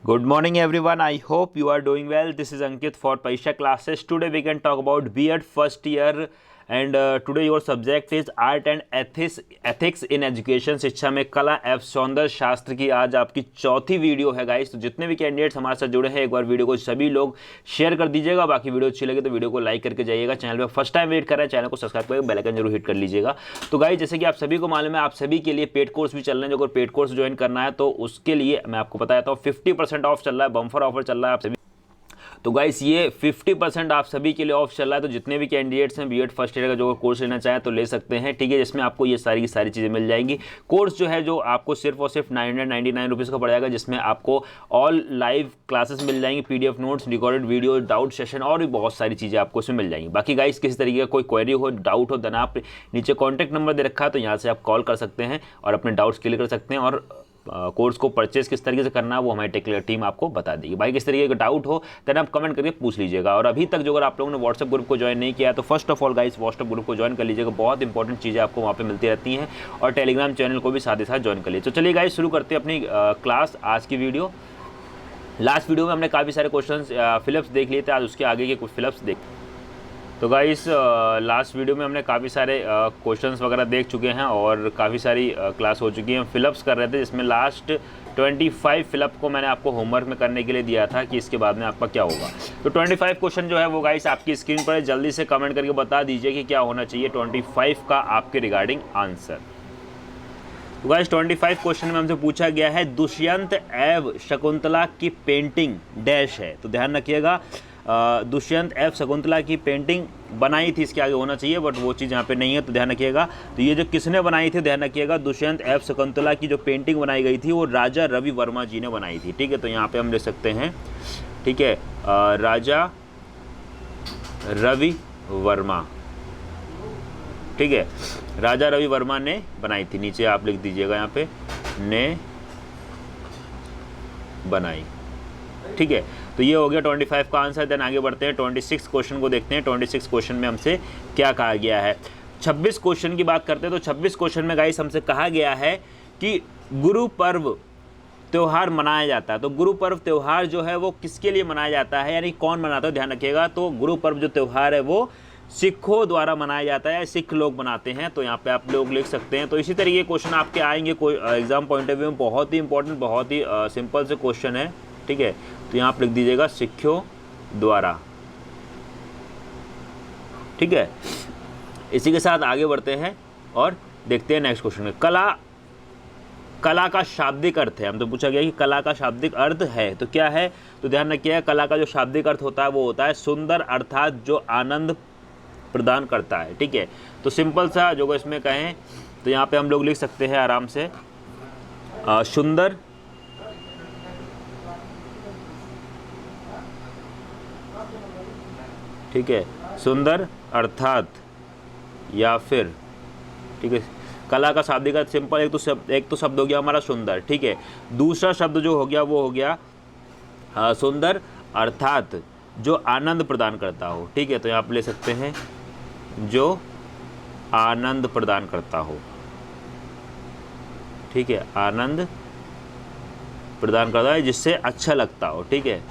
Good morning everyone. I hope you are doing well. This is Ankit for Paisha classes. Today we can talk about B.Ed first year and today your subject is Art and Ethics in Education. शिक्षा में कला एवं सौंदर्य शास्त्र की आज आपकी चौथी वीडियो है गाइस। तो जितने भी कैंडिडेट्स हमारे साथ जुड़े हैं एक बार वीडियो को सभी लोग शेयर कर दीजिएगा। बाकी वीडियो अच्छी लगे तो वीडियो को लाइक करके जाइएगा। चैनल पे फर्स्ट टाइम वेट कर रहे हैं चैनल को सब्सक्राइब करके बेल आइकन जरूर हिट कर लीजिएगा। तो गाइस जैसे कि आप सभी को मालूम है आप सभी के लिए पेड कोर्स भी चल रहे हैं। जो अगर पेड कोर्स ज्वाइन करना है तो उसके लिए मैं आपको बताया था 50% ऑफ चल रहा है, बम्फर ऑफर चल रहा है आप सभी। तो गाइस ये 50% आप सभी के लिए ऑफ चल रहा है। तो जितने भी कैंडिडेट्स हैं बीएड फर्स्ट ईयर का जो कोर्स लेना चाहें तो ले सकते हैं, ठीक है। जिसमें आपको ये सारी की सारी चीज़ें मिल जाएंगी। कोर्स जो है जो आपको सिर्फ और सिर्फ 999 रुपीज़ का पड़ जाएगा, जिसमें आपको ऑल लाइव क्लासेस मिल जाएंगी, PDF notes, recorded video, doubt session और भी बहुत सारी चीज़ें आपको उसमें मिल जाएंगी। बाकी गाइस किसी तरीके का कोई क्वेरी हो, डाउट हो, देन आप नीचे कॉन्टैक्ट नंबर दे रखा है तो यहाँ से आप कॉल कर सकते हैं और अपने डाउट्स क्लियर कर सकते हैं। और कोर्स को परचेज किस तरीके से करना है वो हमारी टेक्निकल टीम आपको बता देगी। भाई किस तरीके का डाउट हो देन आप कमेंट करके पूछ लीजिएगा। और अभी तक जो अगर आप लोगों ने व्हाट्सएप ग्रुप को ज्वाइन नहीं किया तो first of all guys WhatsApp group को ज्वाइन कर लीजिएगा। बहुत इंपॉर्टेंट चीज़ें आपको वहाँ पे मिलती रहती हैं। और टेलीग्राम चैनल को भी साथ ही साथ ज्वाइन कर लीजिए। तो चलिए गाइस शुरू करते हैं अपनी क्लास। आज की वीडियो लास्ट वीडियो में हमने काफ़ी सारे क्वेश्चन फिलअप्स देख लिए थे, आज उसके आगे के कुछ फिलअप्स देख। तो गाइस लास्ट वीडियो में हमने काफ़ी सारे क्वेश्चंस वगैरह देख चुके हैं और काफ़ी सारी क्लास हो चुकी है। फिलअप्स कर रहे थे जिसमें लास्ट 25 फिलअप को मैंने आपको होमवर्क में करने के लिए दिया था कि इसके बाद में आपका क्या होगा। तो 25 क्वेश्चन जो है वो गाइस आपकी स्क्रीन पर है, जल्दी से कमेंट करके बता दीजिए कि क्या होना चाहिए 25 का आपके रिगार्डिंग आंसर। तो गाइस 25 क्वेश्चन में हमसे पूछा गया है दुष्यंत एवं शकुंतला की पेंटिंग डैश है। तो ध्यान रखिएगा दुष्यंत एवं शकुंतला की पेंटिंग बनाई थी, इसके आगे होना चाहिए बट वो चीज़ यहाँ पे नहीं है तो ध्यान रखिएगा। तो ये जो किसने बनाई थी ध्यान रखिएगा, दुष्यंत एवं शकुंतला की जो पेंटिंग बनाई गई थी वो राजा रवि वर्मा जी ने बनाई थी, ठीक है। तो यहाँ पे हम ले सकते हैं, ठीक है, राजा रवि वर्मा, ठीक है, राजा रवि वर्मा ने बनाई थी। नीचे आप लिख दीजिएगा यहाँ पे ने बनाई, ठीक है। तो ये हो गया 25 का आंसर। देन आगे बढ़ते हैं 26 क्वेश्चन को देखते हैं। 26 क्वेश्चन में हमसे क्या कहा गया है। 26 क्वेश्चन की बात करते हैं तो 26 क्वेश्चन में गाइस हमसे कहा गया है कि गुरु पर्व त्यौहार मनाया जाता है। तो गुरु पर्व त्यौहार जो है वो किसके लिए मनाया जाता है, यानी कौन मनाता है, ध्यान रखिएगा। तो गुरु पर्व जो त्यौहार है वो सिखों द्वारा मनाया जाता है, सिख लोग मनाते हैं। तो यहाँ पे आप लोग लिख सकते हैं। तो इसी तरीके के क्वेश्चन आपके आएंगे कोई एग्जाम पॉइंट ऑफ व्यू में। बहुत ही इंपॉर्टेंट, बहुत ही सिंपल से क्वेश्चन है, ठीक है। तो यहाँ आप लिख दीजिएगा सिखों द्वारा, ठीक है। इसी के साथ आगे बढ़ते हैं और देखते हैं नेक्स्ट क्वेश्चन में। कला का शाब्दिक अर्थ है। हम तो पूछा गया कि कला का शाब्दिक अर्थ है तो क्या है। तो ध्यान रखिएगा कला का जो शाब्दिक अर्थ होता है वो होता है सुंदर, अर्थात जो आनंद प्रदान करता है, ठीक है। तो सिंपल सा जो इसमें कहें तो यहाँ पे हम लोग लिख सकते हैं आराम से सुंदर, ठीक है, सुंदर अर्थात या फिर, ठीक है, कला का शाब्दिक अर्थ सिंपल एक तो शब्द हो गया हमारा सुंदर, ठीक है। दूसरा शब्द जो हो गया वो हो गया सुंदर अर्थात जो आनंद प्रदान करता हो, ठीक है। तो यहाँ आप ले सकते हैं जो आनंद प्रदान करता हो, ठीक है, आनंद प्रदान करता है जिससे अच्छा लगता हो, ठीक है,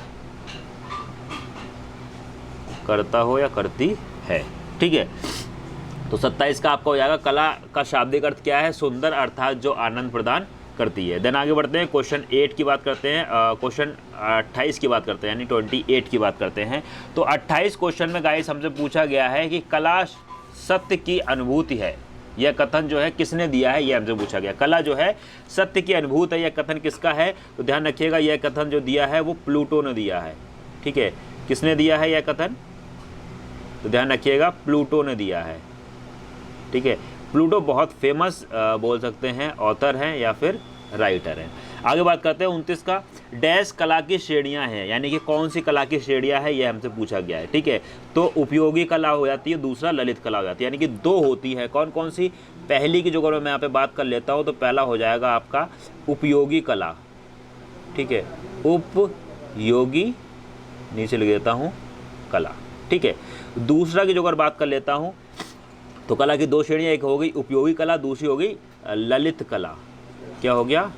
करता हो या करती है, ठीक है। तो 27 का आपका हो जाएगा कला का शाब्दिक अर्थ क्या है, सुंदर अर्थात जो आनंद प्रदान करती है। देन आगे बढ़ते हैं क्वेश्चन 8 की बात करते हैं, क्वेश्चन 28 की बात करते हैं, यानी 28 की बात करते हैं। तो 28 क्वेश्चन में गाइस हमसे पूछा गया है कि कला सत्य की अनुभूति है। यह कथन जो है किसने दिया है, यह हमसे पूछा गया। कला जो है सत्य की अनुभूति है, यह कथन किसका है। तो ध्यान रखिएगा यह कथन जो दिया है वो प्लूटो ने दिया है, ठीक है। किसने दिया है यह कथन, तो ध्यान रखिएगा प्लूटो ने दिया है, ठीक है। प्लूटो बहुत फेमस बोल सकते हैं ऑथर हैं या फिर राइटर हैं। आगे बात करते हैं 29 का, डैश कला की श्रेणियां हैं, यानी कि कौन सी कला की श्रेणियां हैं यह हमसे पूछा गया है, ठीक है। तो उपयोगी कला हो जाती है, दूसरा ललित कला हो जाती है, यानी कि दो होती है। कौन कौन सी, पहली की जो अगर मैं यहाँ पे बात कर लेता हूँ तो पहला हो जाएगा आपका उपयोगी कला, ठीक है, उपयोगी, नीचे लिख देता हूँ कला, ठीक है। दूसरा की जो अगर बात कर लेता हूँ तो कला की दो श्रेणियाँ, एक हो गई उपयोगी कला, दूसरी हो गई ललित कला। क्या हो गया,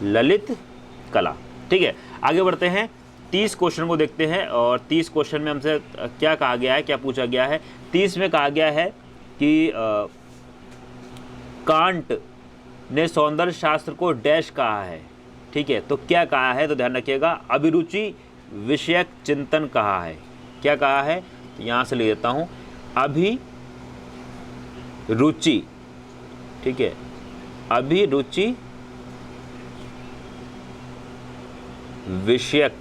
ललित कला, ठीक है, आगे बढ़ते हैं 30 क्वेश्चन को देखते हैं। और 30 क्वेश्चन में हमसे क्या कहा गया है, क्या पूछा गया है। 30 में कहा गया है कि कांट ने सौंदर्य शास्त्र को डैश कहा है। ठीक है, तो क्या कहा है, तो ध्यान रखिएगा, अभिरुचि विषयक चिंतन कहा है। क्या कहा है, तो यहाँ से ले देता हूँ, अभिरुचि, ठीक है, अभिरुचि विषयक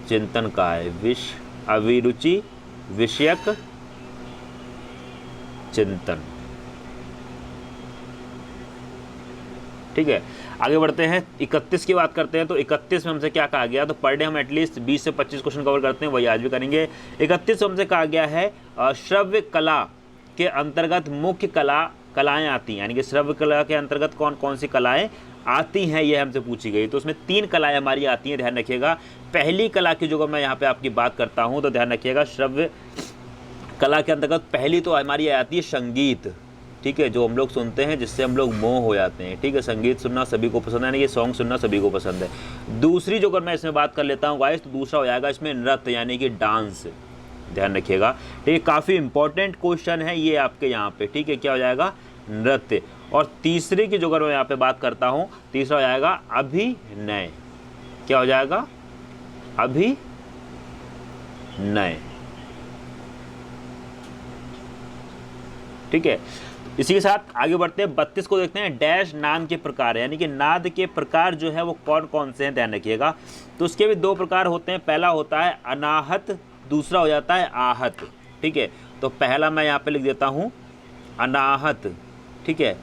चिंतन कहा है। अभिरुचि विषयक चिंतन। ठीक है, आगे बढ़ते हैं 31 की बात करते हैं। तो 31 में हमसे क्या कहा गया, तो पर डे हम एटलीस्ट 20 से 25 क्वेश्चन कवर करते हैं, वही आज भी करेंगे। 31 में हमसे कहा गया है श्रव्य कला के अंतर्गत मुख्य कलाएं आती हैं, यानी कि श्रव्य कला के अंतर्गत कौन कौन सी कलाएं आती हैं, ये हमसे पूछी गई। तो उसमें 3 कलाएं हमारी आती हैं, ध्यान रखिएगा। पहली कला की जो मैं यहाँ पे आपकी बात करता हूँ, तो ध्यान रखिएगा, श्रव्य कला के अंतर्गत पहली तो हमारी आती है संगीत। ठीक है, जो हम लोग सुनते हैं, जिससे हम लोग मोह हो जाते हैं। ठीक है, संगीत सुनना सभी को पसंद है, यानी ये सॉन्ग सुनना सभी को पसंद है। दूसरी जो अगर मैं इसमें बात कर लेता हूँ गाइस, तो दूसरा हो जाएगा इसमें नृत्य, यानी कि डांस। ध्यान रखिएगा, ठीक है, काफ़ी इंपॉर्टेंट क्वेश्चन है ये आपके यहाँ पे। ठीक है, क्या हो जाएगा, नृत्य। और तीसरे की जो अगर मैं यहाँ पे बात करता हूँ, तीसरा हो जाएगा अभिनय। क्या हो जाएगा, अभिनय। ठीक है, इसी के साथ आगे बढ़ते हैं 32 को देखते हैं। डैश नाद के प्रकार, यानी कि नाद के प्रकार जो है वो कौन कौन से हैं, ध्यान रखिएगा। तो उसके भी 2 प्रकार होते हैं, पहला होता है अनाहत, दूसरा हो जाता है आहत। ठीक है, तो पहला मैं यहाँ पे लिख देता हूँ अनाहत। ठीक है,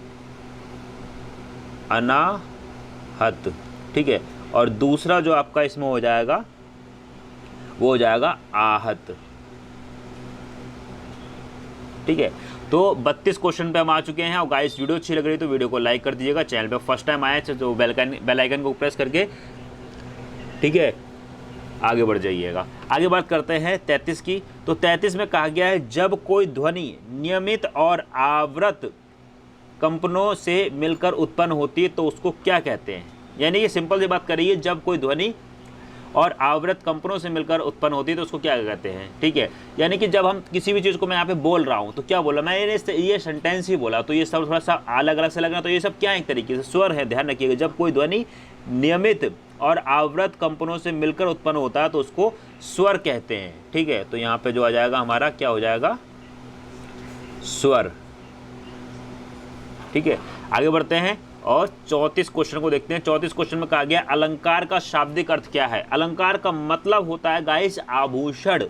अनाहत। ठीक है, और दूसरा जो आपका इसमें हो जाएगा वो हो जाएगा आहत। ठीक है, तो 32 क्वेश्चन पे हम आ चुके हैं। और गाइस, वीडियो अच्छी लग रही है तो वीडियो को लाइक कर दीजिएगा। चैनल पे फर्स्ट टाइम आए तो बेल आइकन को प्रेस करके, ठीक है, आगे बढ़ जाइएगा। आगे बात करते हैं 33 की। तो 33 में कहा गया है, जब कोई ध्वनि नियमित और आवृत कंपनों से मिलकर उत्पन्न होती है तो उसको क्या कहते हैं। यानी कि सिंपल सी बात करिए, जब कोई ध्वनि और आवृत कंपनों से मिलकर उत्पन्न होती है तो उसको क्या कहते हैं। ठीक है, यानी कि जब हम किसी भी चीज़ को, मैं यहाँ पे बोल रहा हूँ तो क्या बोला मैंने, ये सेंटेंस ही बोला, तो ये सब थोड़ा सा अलग अलग से लग रहा है, तो ये सब क्या एक तरीके से स्वर है। ध्यान रखिएगा, जब कोई ध्वनि नियमित और आवृत कंपनों से मिलकर उत्पन्न होता है तो उसको स्वर कहते हैं। ठीक है, तो यहाँ पे जो आ जाएगा हमारा, क्या हो जाएगा, स्वर। ठीक है, आगे बढ़ते हैं और 34 क्वेश्चन को देखते हैं। 34 क्वेश्चन में कहा गया, अलंकार का शाब्दिक अर्थ क्या है। अलंकार का मतलब होता है गाइस आभूषण,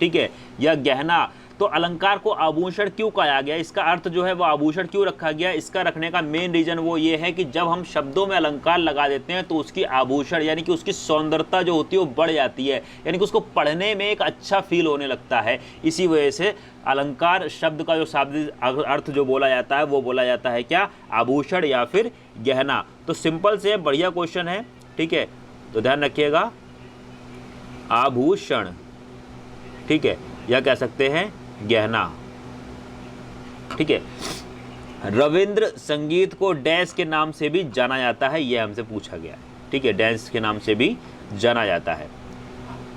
ठीक है, या गहना। तो अलंकार को आभूषण क्यों कहा गया, इसका अर्थ जो है वो आभूषण क्यों रखा गया, इसका रखने का मेन रीजन वो ये है कि जब हम शब्दों में अलंकार लगा देते हैं तो उसकी आभूषण, यानी कि उसकी सौंदर्यता जो होती है वो बढ़ जाती है, यानी कि उसको पढ़ने में एक अच्छा फील होने लगता है। इसी वजह से अलंकार शब्द का जो शाब्दिक अर्थ जो बोला जाता है वो बोला जाता है क्या, आभूषण या फिर गहना। तो सिंपल से बढ़िया क्वेश्चन है। ठीक है, तो ध्यान रखिएगा, आभूषण, ठीक है, या कह सकते हैं गहना। ठीक है, रविंद्र संगीत को डैश के नाम से भी जाना जाता है, यह हमसे पूछा गया है। ठीक है, डैश के नाम से भी जाना जाता है।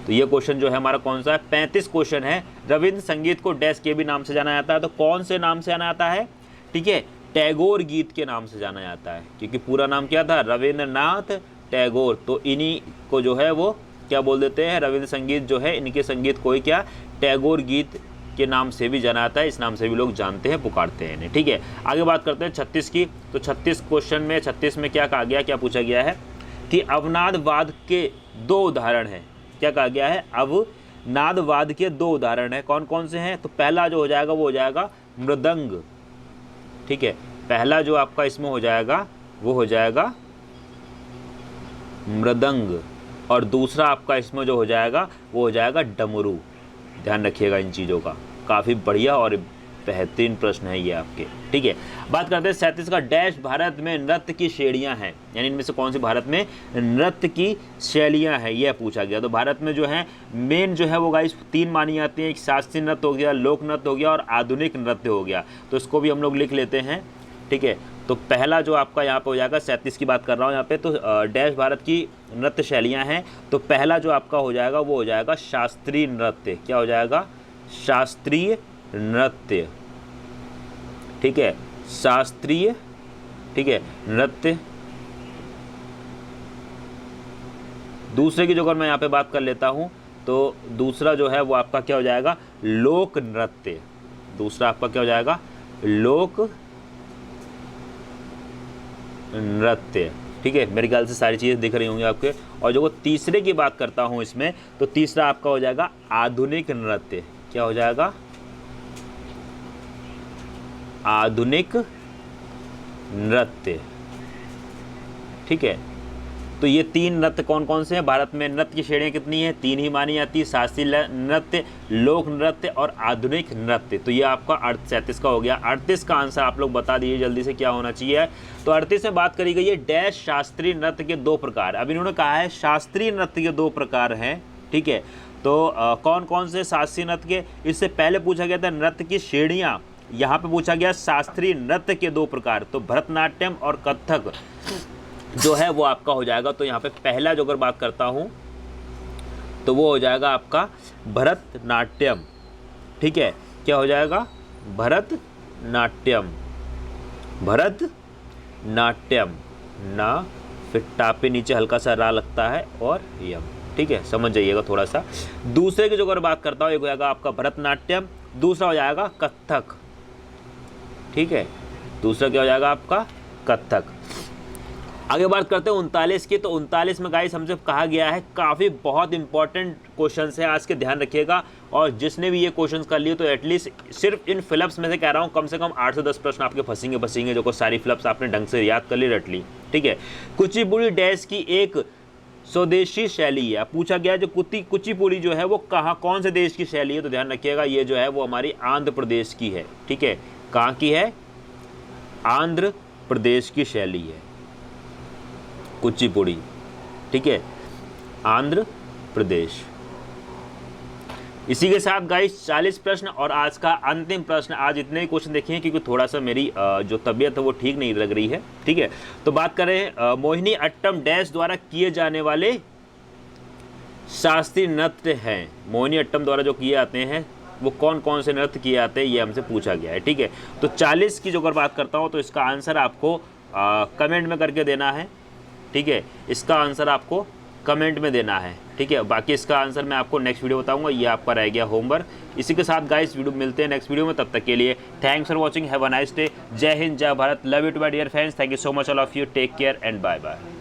तो ये क्वेश्चन जो है हमारा कौन सा है, 35 क्वेश्चन है। रविंद्र संगीत को डैश के भी नाम से जाना जाता है, तो कौन से नाम से जाना जाता है, ठीक है, टैगोर गीत के नाम से जाना जाता है, क्योंकि पूरा नाम क्या था, रविंद्रनाथ टैगोर। तो इन्हीं को जो है वो क्या बोल देते हैं, रविंद्र संगीत जो है, इनके संगीत को ही क्या, टैगोर गीत के नाम से भी जाना जाता है, इस नाम से भी लोग जानते हैं, पुकारते हैं इन्हें। ठीक है, आगे बात करते हैं 36 की। तो 36 क्वेश्चन में 36 में क्या कहा गया, क्या पूछा गया है कि अवनादवाद के 2 उदाहरण हैं। क्या कहा गया है, अवनादवाद के 2 उदाहरण हैं, कौन कौन से हैं। तो पहला जो हो जाएगा वो हो जाएगा मृदंग। ठीक है, पहला जो आपका इसमें हो जाएगा वो हो जाएगा मृदंग, और दूसरा आपका इसमें जो हो जाएगा वो हो जाएगा डमरू। ध्यान रखिएगा इन चीज़ों का, काफ़ी बढ़िया और बेहतरीन प्रश्न है ये आपके। ठीक है, बात करते हैं 37 का। डैश भारत में नृत्य की श्रेणियां हैं, यानी इनमें से कौन सी भारत में नृत्य की शैलियां हैं, यह पूछा गया। तो भारत में जो है मेन जो है वो गाइस 3 मानी जाती है, एक शास्त्रीय नृत्य हो गया, लोक नृत्य हो गया और आधुनिक नृत्य हो गया। तो इसको भी हम लोग लिख लेते हैं। ठीक है, तो पहला जो आपका यहाँ पे हो जाएगा 37 की बात कर रहा हूँ यहाँ पे, तो डैश भारत की नृत्य शैलियाँ हैं। तो पहला जो आपका हो जाएगा वो हो जाएगा शास्त्रीय नृत्य। क्या हो जाएगा? शास्त्रीय नृत्य। ठीक है, शास्त्रीय, ठीक है, नृत्य। दूसरे की जो अगर मैं यहाँ पे बात कर लेता हूँ तो दूसरा जो है वो आपका क्या हो जाएगा? लोक नृत्य। दूसरा आपका क्या हो जाएगा? लोक नृत्य। ठीक है, मेरे ख्याल से सारी चीज़ें दिख रही होंगी आपके। और जो तीसरे की बात करता हूँ इसमें, तो तीसरा आपका हो जाएगा आधुनिक नृत्य। क्या हो जाएगा? आधुनिक नृत्य। ठीक है, तो ये 3 नृत्य कौन कौन से हैं? भारत में नृत्य की श्रेणियाँ कितनी हैं? 3 ही मानी जाती है, शास्त्रीय नृत्य, लोक नृत्य और आधुनिक नृत्य। तो ये आपका 37 का हो गया। 38 का आंसर आप लोग बता दीजिए जल्दी से, क्या होना चाहिए। तो 38 में बात करी गई है डैश शास्त्रीय नृत्य के 2 प्रकार। अब इन्होंने कहा है शास्त्रीय नृत्य के 2 प्रकार हैं। ठीक है, तो कौन कौन से शास्त्रीय नृत्य के? इससे पहले पूछा गया था नृत्य की श्रेणियाँ, यहाँ पे पूछा गया शास्त्रीय नृत्य के 2 प्रकार। तो भरतनाट्यम और कथक जो है वो आपका हो जाएगा। तो यहाँ पे पहला जो अगर बात करता हूँ तो वो हो जाएगा आपका भरतनाट्यम। ठीक है, क्या हो जाएगा? भरतनाट्यम। भरतनाट्यम, ना फिर टापे नीचे हल्का सा रा लगता है और यम। ठीक है, समझ जाइएगा थोड़ा सा। दूसरे की जो अगर बात करता हूँ, एक हो जाएगा आपका भरतनाट्यम, दूसरा हो जाएगा कथक। ठीक है, दूसरा क्या हो जाएगा आपका? कथक। आगे बात करते हैं 39 की। तो 39 में गाइस हमसे कहा गया है, काफ़ी बहुत इंपॉर्टेंट क्वेश्चन है आज के, ध्यान रखिएगा। और जिसने भी ये क्वेश्चन कर लिए तो एटलीस्ट सिर्फ इन फिलअप्स में से कह रहा हूँ कम से कम 8 से 10 प्रश्न आपके फंसेंगे जो को सारी फिलअप्स आपने ढंग से याद कर ली, रट ली। ठीक है, कुचिपुड़ी डैश की एक स्वदेशी शैली है। पूछा गया जो कुचिपुड़ी जो है वो कौन से देश की शैली है? तो ध्यान रखिएगा ये जो है वो हमारी आंध्र प्रदेश की है। ठीक है, कहाँ की है? आंध्र प्रदेश की शैली है कुचिपुड़ी। ठीक है, आंध्र प्रदेश। इसी के साथ गाइस 40 प्रश्न और आज का अंतिम प्रश्न। आज इतने ही क्वेश्चन देखे हैं क्योंकि थोड़ा सा मेरी जो तबीयत है वो ठीक नहीं लग रही है। ठीक है, तो बात करें मोहिनी अट्टम डैश द्वारा किए जाने वाले शास्त्रीय नृत्य हैं। मोहिनी अट्टम द्वारा जो किए जाते हैं वो कौन कौन से नृत्य किए जाते हैं, ये हमसे पूछा गया है। ठीक है, तो 40 की जो अगर बात करता हूँ तो इसका आंसर आपको कमेंट में करके देना है। ठीक है, इसका आंसर आपको कमेंट में देना है। ठीक है, बाकी इसका आंसर मैं आपको नेक्स्ट वीडियो बताऊंगा। ये आपका रह गया होमवर्क। इसी के साथ गाइस वीडियो मिलते हैं नेक्स्ट वीडियो में, तब तक के लिए thanks for watching, have a nice day. जय हिंद, जय Bharat, love you too my dear friends, thank you so much all of you, take care and bye bye.